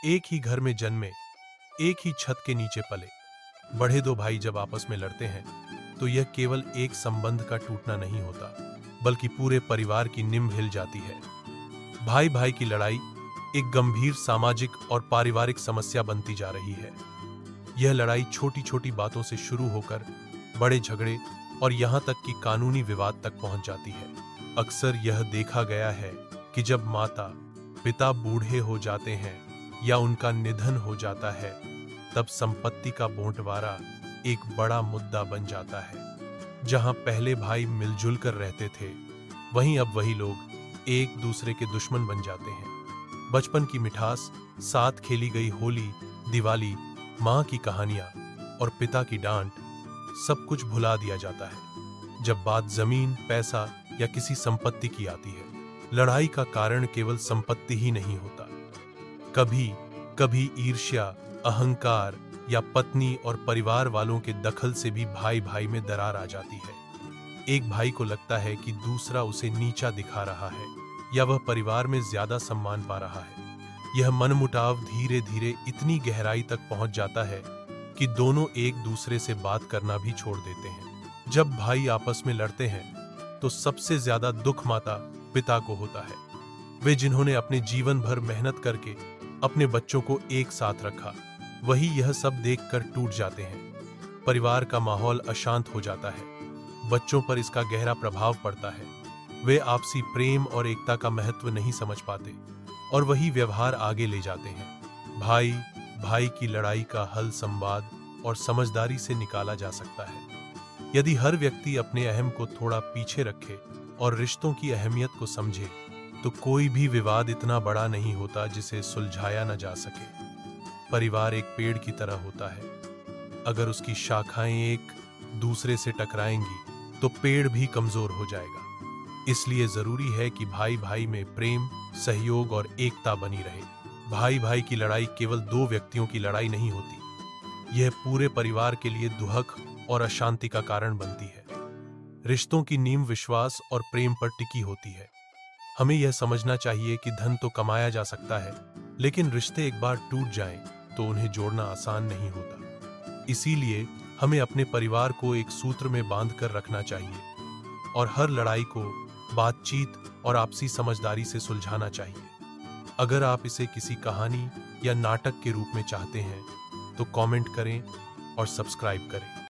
एक ही घर में जन्मे, एक ही छत के नीचे पले बड़े दो भाई जब आपस में लड़ते हैं तो यह केवल एक संबंध का टूटना नहीं होता, बल्कि पूरे परिवार की नींव हिल जाती है। भाई भाई की लड़ाई एक गंभीर सामाजिक और पारिवारिक समस्या बनती जा रही है। यह लड़ाई छोटी छोटी बातों से शुरू होकर बड़े झगड़े और यहां तक कि कानूनी विवाद तक पहुंच जाती है। अक्सर यह देखा गया है कि जब माता पिता बूढ़े हो जाते हैं या उनका निधन हो जाता है, तब संपत्ति का बंटवारा एक बड़ा मुद्दा बन जाता है। जहां पहले भाई मिलजुल कर रहते थे, वहीं अब वही लोग एक दूसरे के दुश्मन बन जाते हैं। बचपन की मिठास, साथ खेली गई होली, दिवाली, मां की कहानियां और पिता की डांट, सब कुछ भुला दिया जाता है जब बात जमीन, पैसा या किसी संपत्ति की आती है। लड़ाई का कारण केवल संपत्ति ही नहीं होता। कभी कभी ईर्ष्या, अहंकार या पत्नी और परिवार वालों के दखल से भी भाई भाई में दरार आ जाती है। एक भाई को लगता है कि दूसरा उसे नीचा दिखा रहा है या वह परिवार में ज्यादा सम्मान पा रहा है। यह मनमुटाव धीरे धीरे इतनी गहराई तक पहुंच जाता है कि दोनों एक दूसरे से बात करना भी छोड़ देते हैं। जब भाई आपस में लड़ते हैं तो सबसे ज्यादा दुख माता पिता को होता है। वे जिन्होंने अपने जीवन भर मेहनत करके अपने बच्चों को एक साथ रखा, वही यह सब देखकर टूट जाते हैं। परिवार का माहौल अशांत हो जाता है। बच्चों पर इसका गहरा प्रभाव पड़ता है। वे आपसी प्रेम और एकता का महत्व नहीं समझ पाते और वही व्यवहार आगे ले जाते हैं। भाई भाई की लड़ाई का हल संवाद और समझदारी से निकाला जा सकता है। यदि हर व्यक्ति अपने अहम को थोड़ा पीछे रखे और रिश्तों की अहमियत को समझे, तो कोई भी विवाद इतना बड़ा नहीं होता जिसे सुलझाया न जा सके। परिवार एक पेड़ की तरह होता है। अगर उसकी शाखाएं एक दूसरे से टकराएंगी तो पेड़ भी कमजोर हो जाएगा। इसलिए जरूरी है कि भाई भाई में प्रेम, सहयोग और एकता बनी रहे। भाई भाई की लड़ाई केवल दो व्यक्तियों की लड़ाई नहीं होती। यह पूरे परिवार के लिए दुहक और अशांति का कारण बनती है। रिश्तों की नींव विश्वास और प्रेम पर टिकी होती है। हमें यह समझना चाहिए कि धन तो कमाया जा सकता है, लेकिन रिश्ते एक बार टूट जाएं तो उन्हें जोड़ना आसान नहीं होता। इसीलिए हमें अपने परिवार को एक सूत्र में बांध कर रखना चाहिए और हर लड़ाई को बातचीत और आपसी समझदारी से सुलझाना चाहिए। अगर आप इसे किसी कहानी या नाटक के रूप में चाहते हैं तो कमेंट करें और सब्सक्राइब करें।